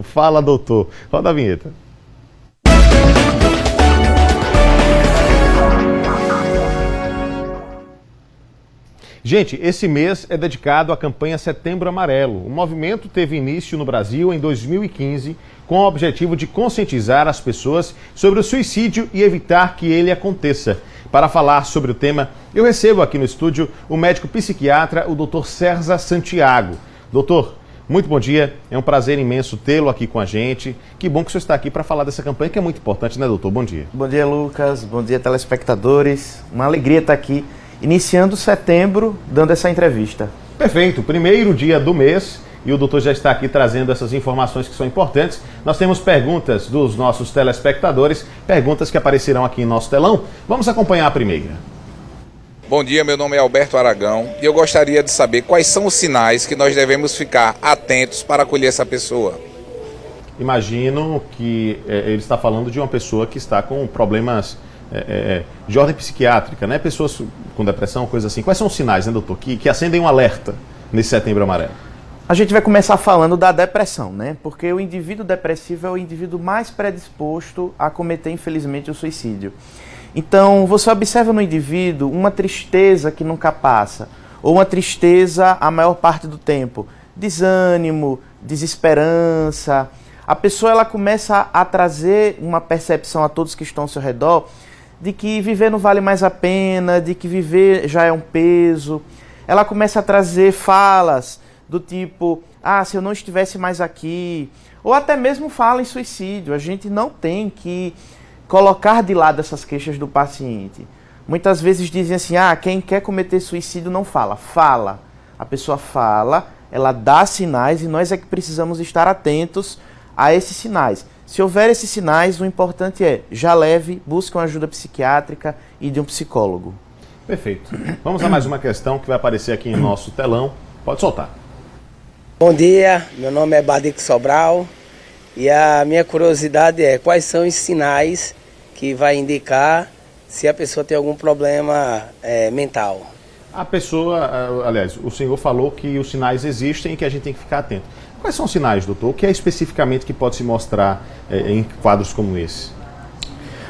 Fala, doutor. Roda a vinheta. Gente, esse mês é dedicado à campanha Setembro Amarelo. O movimento teve início no Brasil em 2015 com o objetivo de conscientizar as pessoas sobre o suicídio e evitar que ele aconteça. Para falar sobre o tema, eu recebo aqui no estúdio o médico psiquiatra, o Dr. César Santiago. Doutor, muito bom dia, é um prazer imenso tê-lo aqui com a gente. Que bom que o senhor está aqui para falar dessa campanha que é muito importante, né, doutor? Bom dia. Bom dia, Lucas. Bom dia, telespectadores. Uma alegria estar aqui, iniciando setembro, dando essa entrevista. Perfeito, primeiro dia do mês e o doutor já está aqui trazendo essas informações que são importantes. Nós temos perguntas dos nossos telespectadores, perguntas que aparecerão aqui em nosso telão. Vamos acompanhar a primeira. Bom dia, meu nome é Alberto Aragão e eu gostaria de saber quais são os sinais que nós devemos ficar atentos para acolher essa pessoa. Imagino que ele está falando de uma pessoa que está com problemas de ordem psiquiátrica, né? Pessoas com depressão, coisa assim. Quais são os sinais, né, doutor, que acendem um alerta nesse Setembro Amarelo? A gente vai começar falando da depressão, né? Porque o indivíduo depressivo é o indivíduo mais predisposto a cometer, infelizmente, o suicídio. Então, você observa no indivíduo uma tristeza que nunca passa, ou uma tristeza a maior parte do tempo. Desânimo, desesperança. A pessoa ela começa a trazer uma percepção a todos que estão ao seu redor de que viver não vale mais a pena, de que viver já é um peso. Ela começa a trazer falas do tipo, se eu não estivesse mais aqui, ou até mesmo fala em suicídio. A gente não tem que colocar de lado essas queixas do paciente. Muitas vezes dizem assim, quem quer cometer suicídio não fala. Fala. A pessoa fala, ela dá sinais e nós é que precisamos estar atentos a esses sinais. Se houver esses sinais, o importante é, já leve, busque uma ajuda psiquiátrica e de um psicólogo. Perfeito. Vamos a mais uma questão que vai aparecer aqui em nosso telão. Pode soltar. Bom dia, meu nome é Badico Sobral e a minha curiosidade é quais são os sinais que vai indicar se a pessoa tem algum problema mental. A pessoa, aliás, o senhor falou que os sinais existem e que a gente tem que ficar atento. Quais são os sinais, doutor? O que é especificamente que pode se mostrar em quadros como esse?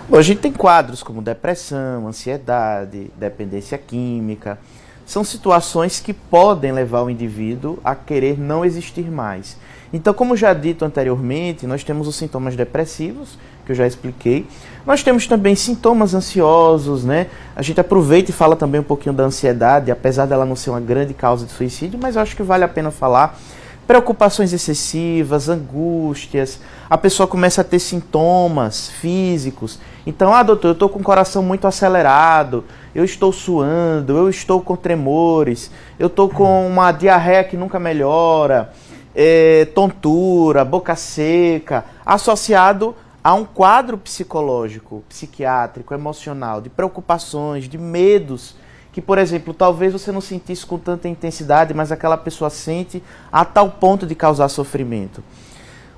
Bom, a gente tem quadros como depressão, ansiedade, dependência química. São situações que podem levar o indivíduo a querer não existir mais. Então, como já dito anteriormente, nós temos os sintomas depressivos, que eu já expliquei. Nós temos também sintomas ansiosos, né? A gente aproveita e fala também um pouquinho da ansiedade, apesar dela não ser uma grande causa de suicídio, mas eu acho que vale a pena falar. Preocupações excessivas, angústias, a pessoa começa a ter sintomas físicos. Então, doutor, eu estou com o coração muito acelerado, eu estou suando, eu estou com tremores, eu estou com uma diarreia que nunca melhora, tontura, boca seca, associado a um quadro psicológico, psiquiátrico, emocional, de preocupações, de medos, que, por exemplo, talvez você não sentisse com tanta intensidade, mas aquela pessoa sente a tal ponto de causar sofrimento.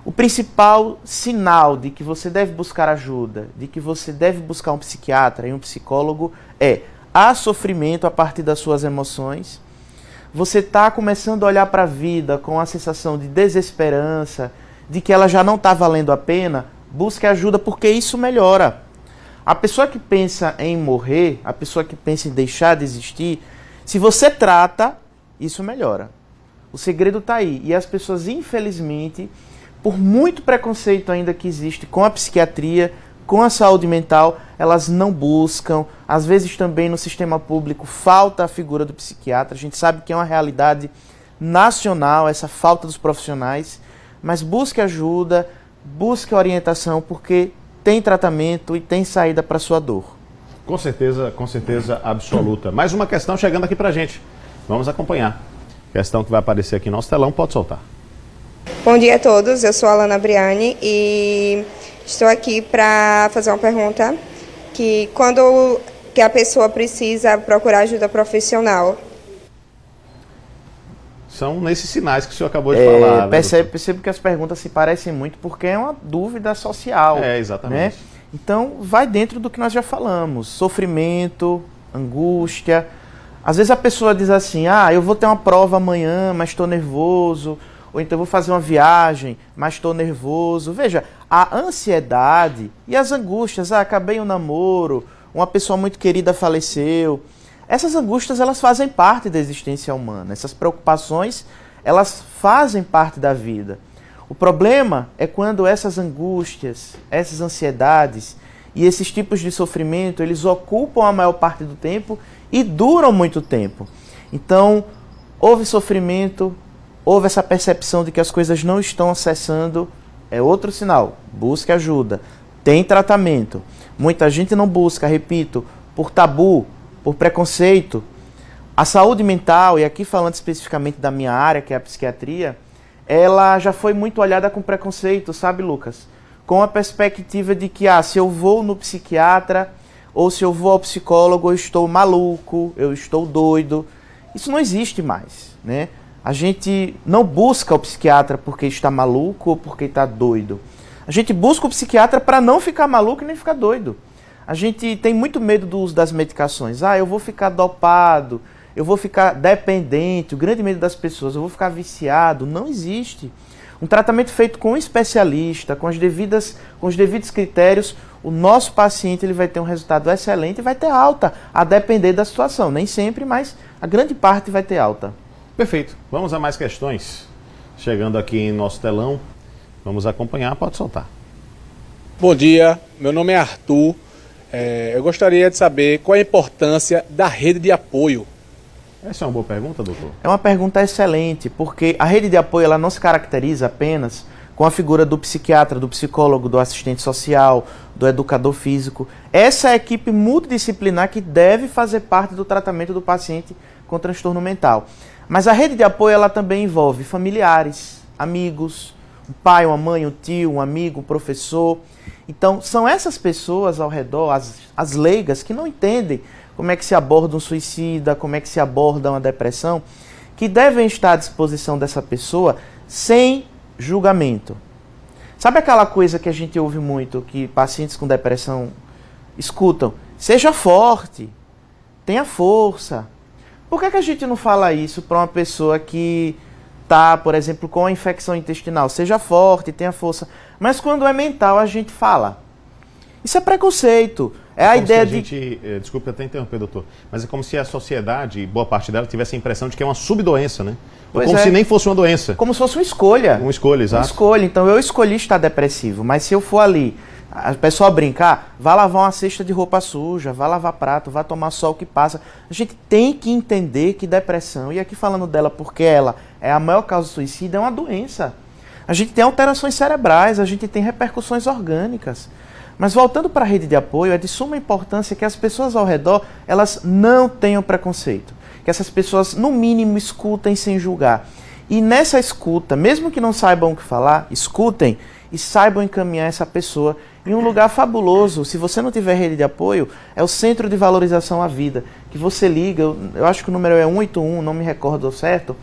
O principal sinal de que você deve buscar ajuda, de que você deve buscar um psiquiatra e um psicólogo há sofrimento a partir das suas emoções. Você está começando a olhar para a vida com a sensação de desesperança, de que ela já não está valendo a pena, busque ajuda porque isso melhora. A pessoa que pensa em morrer, a pessoa que pensa em deixar de existir, se você trata, isso melhora. O segredo está aí. E as pessoas, infelizmente, por muito preconceito ainda que existe com a psiquiatria, com a saúde mental, elas não buscam. Às vezes também no sistema público falta a figura do psiquiatra. A gente sabe que é uma realidade nacional, essa falta dos profissionais. Mas busque ajuda, busque orientação, porque tem tratamento e tem saída para sua dor. Com certeza absoluta. Mais uma questão chegando aqui pra gente. Vamos acompanhar. Questão que vai aparecer aqui no nosso telão, pode soltar. Bom dia a todos, eu sou a Alana Briani e estou aqui para fazer uma pergunta que quando que a pessoa precisa procurar ajuda profissional. São nesses sinais que o senhor acabou de falar. Né, percebo que as perguntas se parecem muito porque é uma dúvida social. Exatamente. Né? Então, vai dentro do que nós já falamos. Sofrimento, angústia. Às vezes a pessoa diz assim, eu vou ter uma prova amanhã, mas estou nervoso. ou então eu vou fazer uma viagem, mas estou nervoso. Veja, a ansiedade e as angústias, acabei um namoro, uma pessoa muito querida faleceu. Essas angústias, elas fazem parte da existência humana. Essas preocupações, elas fazem parte da vida. O problema é quando essas angústias, essas ansiedades e esses tipos de sofrimento, eles ocupam a maior parte do tempo e duram muito tempo. Então, houve sofrimento, houve essa percepção de que as coisas não estão acessando, é outro sinal. Busque ajuda, tem tratamento. Muita gente não busca, repito, por tabu, por preconceito. A saúde mental, e aqui falando especificamente da minha área, que é a psiquiatria, ela já foi muito olhada com preconceito, sabe, Lucas? Com a perspectiva de que, se eu vou no psiquiatra ou se eu vou ao psicólogo, eu estou maluco, eu estou doido. Isso não existe mais, né? A gente não busca o psiquiatra porque está maluco ou porque está doido. A gente busca o psiquiatra para não ficar maluco e nem ficar doido. A gente tem muito medo do uso das medicações. Eu vou ficar dopado, eu vou ficar dependente, o grande medo das pessoas, eu vou ficar viciado. Não existe. Um tratamento feito com um especialista, com os devidos critérios, o nosso paciente ele vai ter um resultado excelente e vai ter alta, a depender da situação. Nem sempre, mas a grande parte vai ter alta. Perfeito. Vamos a mais questões. Chegando aqui em nosso telão, vamos acompanhar, pode soltar. Bom dia, meu nome é Arthur. Eu gostaria de saber qual a importância da rede de apoio. Essa é uma boa pergunta, doutor? É uma pergunta excelente, porque a rede de apoio ela não se caracteriza apenas com a figura do psiquiatra, do psicólogo, do assistente social, do educador físico. Essa é a equipe multidisciplinar que deve fazer parte do tratamento do paciente com transtorno mental. Mas a rede de apoio ela também envolve familiares, amigos, um pai, uma mãe, um tio, um amigo, um professor. Então, são essas pessoas ao redor, as leigas, que não entendem como é que se aborda um suicida, como é que se aborda uma depressão, que devem estar à disposição dessa pessoa sem julgamento. Sabe aquela coisa que a gente ouve muito, que pacientes com depressão escutam? Seja forte, tenha força. Por que a gente não fala isso para uma pessoa que está, por exemplo, com a infecção intestinal? Seja forte, tenha força. Mas quando é mental, a gente fala. Isso é preconceito. É a ideia de... Desculpe até interromper, doutor, mas é como se a sociedade, boa parte dela, tivesse a impressão de que é uma subdoença, né? Como se nem fosse uma doença. Como se fosse uma escolha. Uma escolha, exato. Uma escolha. Então, eu escolhi estar depressivo, mas se eu for ali, a pessoa brincar, vá lavar uma cesta de roupa suja, vá lavar prato, vá tomar sol que passa. A gente tem que entender que depressão, e aqui falando dela porque ela é a maior causa de suicídio, é uma doença. A gente tem alterações cerebrais, a gente tem repercussões orgânicas. Mas voltando para a rede de apoio, é de suma importância que as pessoas ao redor, elas não tenham preconceito. Que essas pessoas, no mínimo, escutem sem julgar. E nessa escuta, mesmo que não saibam o que falar, escutem e saibam encaminhar essa pessoa em um lugar fabuloso. Se você não tiver rede de apoio, é o Centro de Valorização à Vida, que você liga, eu acho que o número é 181, não me recordo certo.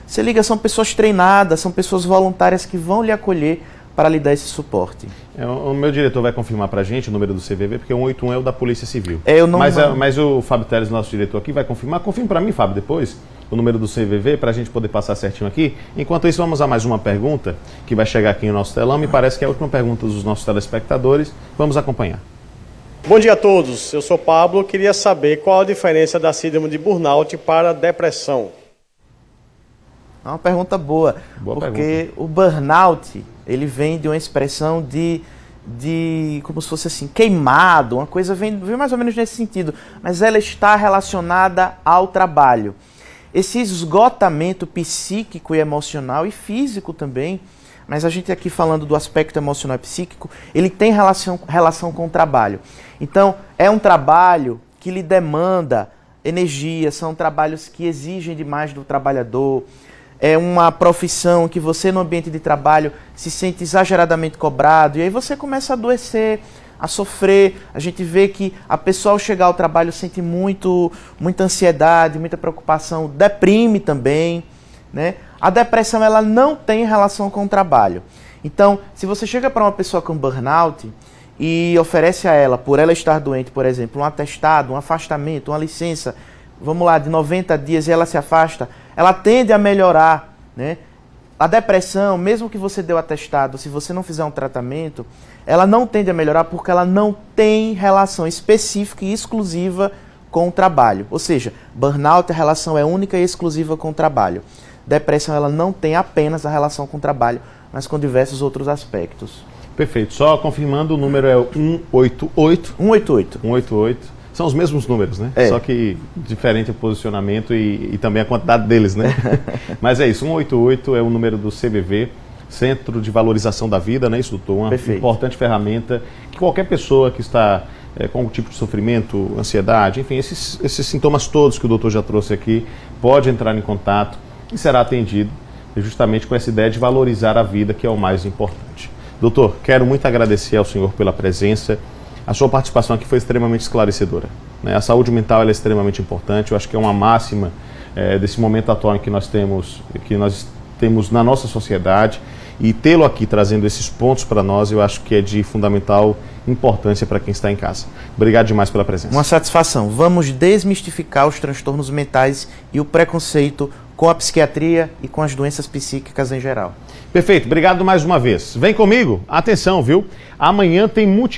Você liga, são pessoas treinadas, são pessoas voluntárias que vão lhe acolher para lhe dar esse suporte. O meu diretor vai confirmar para a gente o número do CVV, porque o 181 é o da Polícia Civil. Mas o Fábio Teles, nosso diretor aqui, vai confirmar. Confirme para mim, Fábio, depois, o número do CVV, para a gente poder passar certinho aqui. Enquanto isso, vamos a mais uma pergunta, que vai chegar aqui no nosso telão. Me parece que é a última pergunta dos nossos telespectadores. Vamos acompanhar. Bom dia a todos, eu sou Pablo. Queria saber qual a diferença da síndrome de burnout para a depressão. É uma pergunta boa, porque o burnout, ele vem de uma expressão de como se fosse assim, queimado, uma coisa vem mais ou menos nesse sentido, mas ela está relacionada ao trabalho. Esse esgotamento psíquico e emocional e físico também, mas a gente aqui falando do aspecto emocional e psíquico, ele tem relação com o trabalho. Então, é um trabalho que lhe demanda energia, são trabalhos que exigem demais do trabalhador. É uma profissão que você no ambiente de trabalho se sente exageradamente cobrado e aí você começa a adoecer, a sofrer. A gente vê que a pessoa ao chegar ao trabalho sente muita ansiedade, muita preocupação, deprime também, né? A depressão ela não tem relação com o trabalho. Então, se você chega para uma pessoa com burnout e oferece a ela, por ela estar doente, por exemplo, um atestado, um afastamento, uma licença, vamos lá, de 90 dias e ela se afasta, ela tende a melhorar, né? A depressão, mesmo que você dê o atestado, se você não fizer um tratamento, ela não tende a melhorar porque ela não tem relação específica e exclusiva com o trabalho. Ou seja, burnout, a relação é única e exclusiva com o trabalho. Depressão, ela não tem apenas a relação com o trabalho, mas com diversos outros aspectos. Perfeito. Só confirmando, o número é o 188. 188. 188. São os mesmos números, né? É. Só que diferente o posicionamento e também a quantidade deles, né? Mas é isso, 188 é o número do CVV, Centro de Valorização da Vida, né? Isso, doutor, uma Perfeito. importante ferramenta que qualquer pessoa que está com algum tipo de sofrimento, ansiedade, enfim, esses sintomas todos que o doutor já trouxe aqui, pode entrar em contato e será atendido justamente com essa ideia de valorizar a vida, que é o mais importante. Doutor, quero muito agradecer ao senhor pela presença. A sua participação aqui foi extremamente esclarecedora, né? A saúde mental ela é extremamente importante. Eu acho que é uma máxima desse momento atual em que nós temos na nossa sociedade, e tê-lo aqui trazendo esses pontos para nós, eu acho que é de fundamental importância para quem está em casa. Obrigado demais pela presença. Uma satisfação. Vamos desmistificar os transtornos mentais e o preconceito com a psiquiatria e com as doenças psíquicas em geral. Perfeito, obrigado mais uma vez. Vem comigo, atenção, viu? Amanhã tem